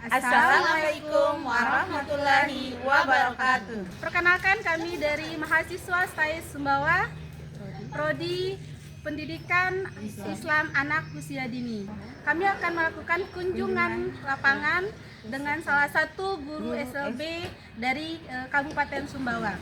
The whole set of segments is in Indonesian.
Assalamualaikum warahmatullahi wabarakatuh. Perkenalkan, kami dari mahasiswa STAIS Sumbawa, Prodi Pendidikan Islam Anak Usia Dini. Kami akan melakukan kunjungan lapangan dengan salah satu guru SLB dari Kabupaten Sumbawa.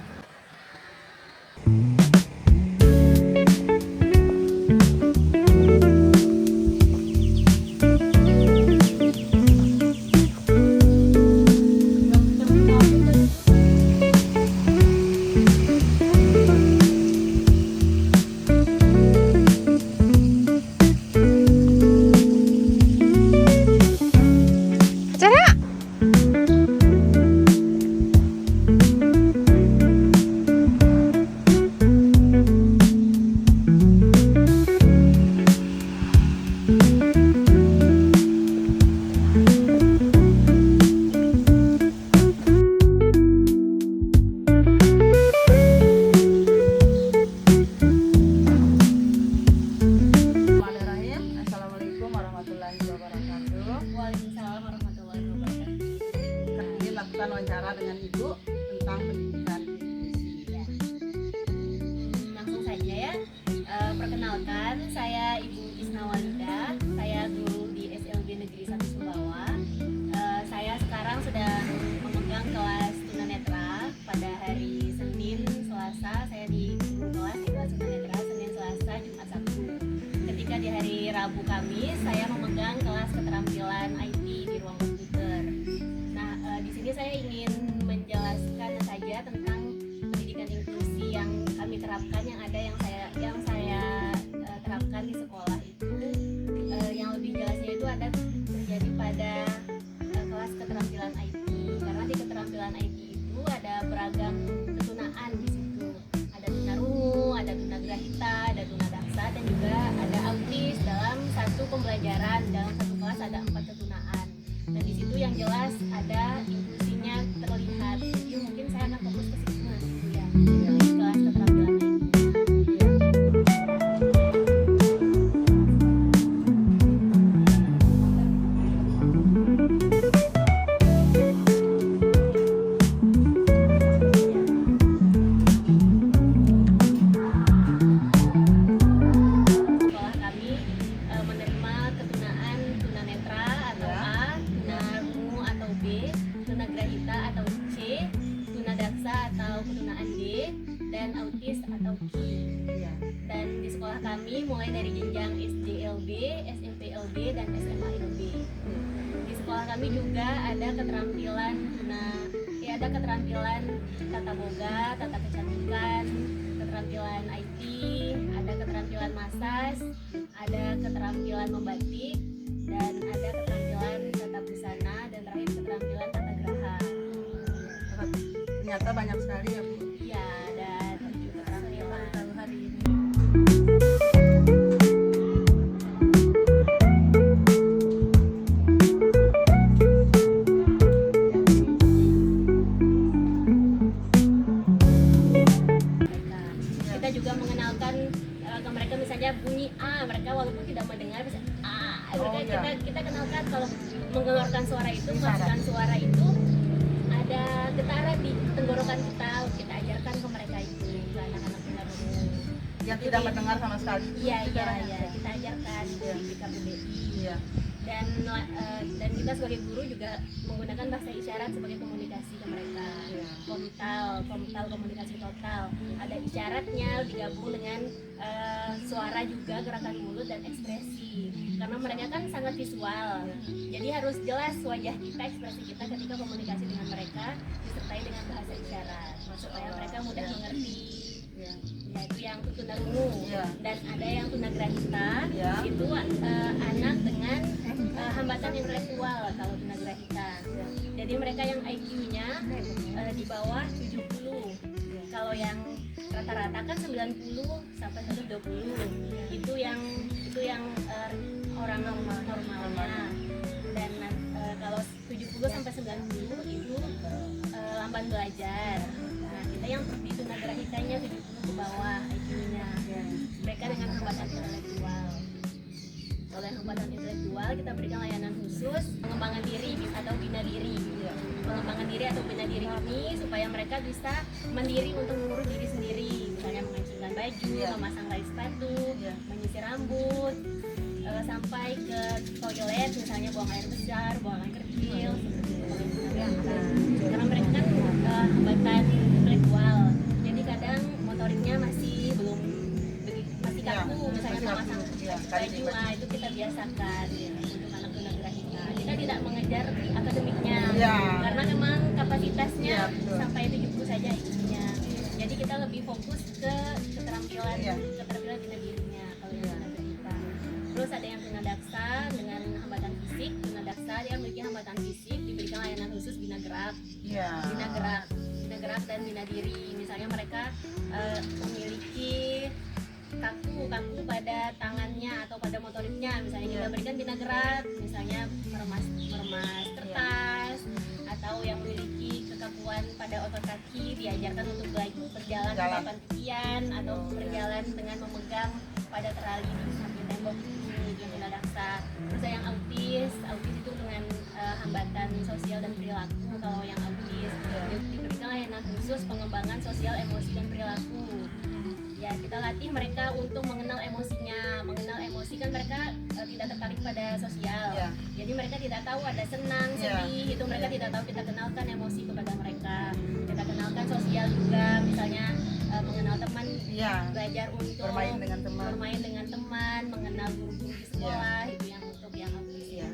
Waalaikumsalam warahmatullahi wabarakatuh. Kami lakukan wawancara dengan Ibu tentang pendidikan inklusi. Langsung saja ya. Perkenalkan, saya Ibu Isnawalida. Saya guru di SLB Negeri 1 Sumbawa. Saya sekarang sedang memegang kelas tunanetra. Pada hari Senin, Selasa saya di guru kelas di kelas tunanetra, Senin, Selasa, Jumat, Sabtu. Ketika di hari Rabu, Kamis saya memegang kelas keterampilan IT di ruang komputer. Nah, di sini saya ingin menjelaskan saja tentang pendidikan inklusi yang kami terapkan, yang saya terapkan di sekolah itu. Yang lebih jelasnya itu ada terjadi pada kelas keterampilan IT, karena di keterampilan IT itu ada beragam ketunaan di situ. Ada tunarungu, ada tunagrahita, ada tunadaksa, dan juga ada autis. Dalam satu pembelajaran, dalam satu kelas ada 4 ketunaan. Dan di situ yang jelas ada inklusinya terlihat. Jadi mungkin saya akan fokus ke situ nanti ya. Di kelas keterampilan IT. Sekolah kami menerima ketunaan tunanetra atau A, tunarungu atau B, tunagrahita atau C, tunadaksa atau ketunaan D, dan autis atau Q. Dan di sekolah kami mulai dari jenjang SDLB, SMPLB, dan SMALB. Di sekolah kami juga ada keterampilan ada keterampilan tata boga, tata kecantikan, keterampilan IT, ada keterampilan massas, ada keterampilan membatik, dan ada keterampilan tata busana, dan terakhir keterampilan tata geraha. Ternyata banyak sekali ya Bu. Iya, ada 7 keterampilan. Baru hari ini. Kita juga mengenalkan ke mereka, misalnya bunyi A, mereka walaupun tidak mendengar bisa A. Kita kenalkan kalau mengeluarkan suara itu, memasukkan suara itu ada getaran di tenggorokan kita ajarkan ke mereka itu, ke anak-anak tunarungu. Yang tidak mendengar sama sekali. Iya, kita ajarkan di KBBI. Iya. Dan kita sebagai guru juga menggunakan bahasa isyarat sebagai komunikasi ke mereka. Komtal komunikasi total. Ada isyaratnya digabung dengan suara juga, gerakan mulut dan ekspresi. Karena mereka kan sangat visual. Jadi harus jelas wajah kita, ekspresi kita ketika komunikasi dengan mereka disertai dengan bahasa isyarat supaya mereka mudah mengerti. Yaitu yang tunarungu, dan ada yang tunagrahita, itu anak dengan hambatan intelektual kalau tunagrahita. Jadi mereka yang IQ-nya di bawah 70. Kalau yang rata-rata kan 90 sampai 120. Itu yang orang normalnya. Dan kalau 70 sampai 90 itu lamban belajar. Nah, kita yang di tunagrahitanya 70 ke bawah IQ-nya. Mereka dengan hambatan intelektual. Kalau yang hambatan intelektual kita berikan layanan khusus pengembangan diri atau bina diri. Pengembangan diri atau bina diri ini supaya mereka bisa mandiri untuk mengurus diri sendiri, misalnya mengencingkan baju, memasang tali sepatu, menyisir rambut, sampai ke toilet misalnya buang air besar, buang air kecil, karena mereka kan hambatan intelektual, jadi kadang motoriknya masih belum masih kaku, misalnya memasang baju, itu kita biasakan untuk anak tunagrahita. Kita tidak mengejar akademiknya, karena memang kapasitasnya sampai 70 saja isinya. Jadi kita lebih fokus ke keterampilan bina dirinya kalau yang tunagrahita. Terus ada yang tunadaksa dengan hambatan fisik. Tunadaksa dia memiliki hambatan fisik, diberikan layanan khusus bina gerak, bina gerak dan bina diri. Misalnya mereka memiliki kaku pada tangannya atau pada motoriknya, misalnya kita berikan bina gerak, misalnya meremas kertas, atau yang memiliki kekakuan pada otot kaki diajarkan untuk berjalan di papan pipian atau berjalan dengan memegang pada terali di samping tembok, itu tunadaksa. Terus yang autis itu dengan hambatan sosial dan perilaku. Kalau yang autis diberikan layanan khusus pengembangan sosial, emosi dan perilaku. Ya, kita latih mereka untuk mengenal emosinya. Mengenal emosi kan mereka tidak tertarik pada sosial. Jadi mereka tidak tahu ada senang, sedih, itu mereka tidak tahu. Kita kenalkan emosi kepada mereka. Kita kenalkan sosial juga, misalnya mengenal teman, belajar untuk bermain dengan teman, mengenal guru-guru di sekolah, itu yang untuk yang autis.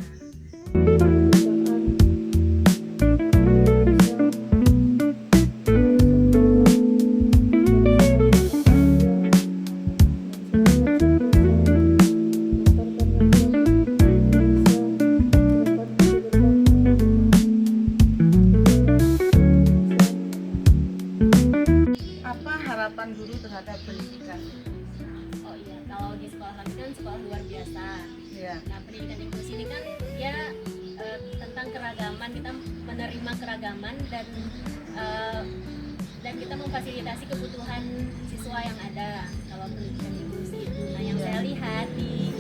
Harapan guru terhadap pendidikan. Oh iya, kalau di sekolah kami kan sekolah luar biasa. Nah, pendidikan inklusi ini kan dia tentang keragaman, kita menerima keragaman dan kita memfasilitasi kebutuhan siswa yang ada. Kalau pendidikan inklusi itu, nah yang saya lihat di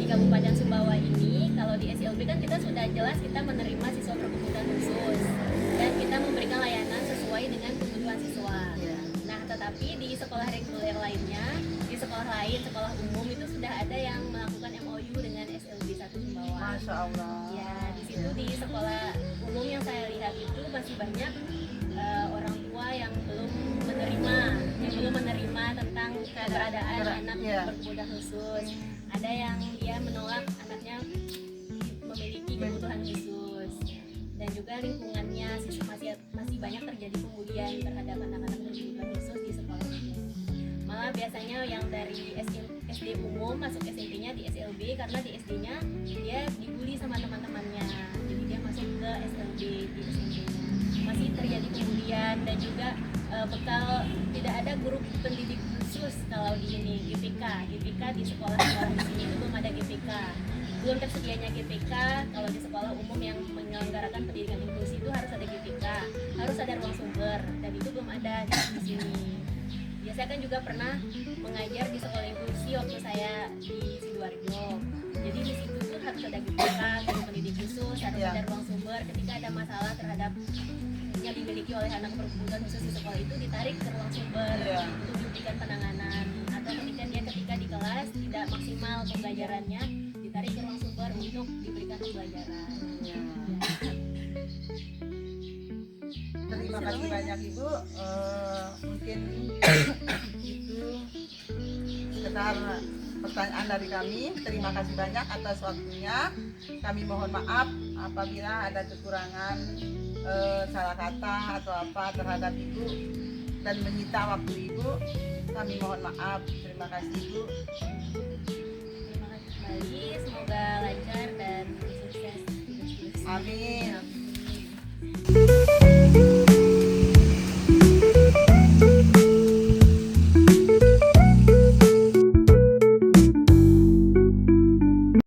Kabupaten Sumbawa ini, kalau di SLB kan kita sudah jelas kita menerima siswa berkebutuhan khusus dan kita memberikan layanan sesuai dengan kebutuhan siswa. Tetapi di sekolah reguler lainnya, di sekolah lain, sekolah umum itu sudah ada yang melakukan MOU dengan SLB 1 Sumbawa. Masya Allah. Ya, di situ di sekolah umum yang saya lihat itu masih banyak orang tua yang belum menerima tentang keberadaan anak berkebutuhan khusus. Ada yang dia menolak anaknya memiliki kebutuhan khusus. Dan juga lingkungannya masih banyak terjadi pembulian terhadap anak-anak berkebutuhan khusus di sekolah umum. Malah biasanya yang dari SD umum masuk SMP-nya di SLB, karena di SD-nya dia dibully sama teman-temannya, jadi dia masuk ke SLB di SMP-nya. Masih terjadi pembulian dan juga tidak ada guru pendidik khusus. Kalau di ini GPK di sekolah-sekolah di sini itu belum ada GPK. Belum tersedianya GPK. Kalau di sekolah umum yang menyelenggarakan pendidikan inklusi itu harus ada GPK, harus ada ruang sumber, dan itu belum ada di sini. Ya, saya kan juga pernah mengajar di sekolah inklusi waktu saya di Sidoarjo. Jadi di situ tuh harus ada GPK, guru pendidik khusus, harus ada ruang sumber. Ketika ada masalah terhadap yang dimiliki oleh anak berkebutuhan khusus di sekolah itu, ditarik ke ruang sumber untuk diberikan penanganan. Atau ketika di kelas tidak maksimal pembelajarannya, ditarik ke ruang sumber untuk diberikan pembelajaran. Terima kasih banyak Ibu. Mungkin itu sekedar pertanyaan dari kami. Terima kasih banyak atas waktunya. Kami mohon maaf apabila ada kekurangan salah kata atau apa terhadap Ibu dan menyita waktu Ibu. Kami mohon maaf. Terima kasih Ibu. Terima kasih kembali. Semoga lancar dan sukses. Amin.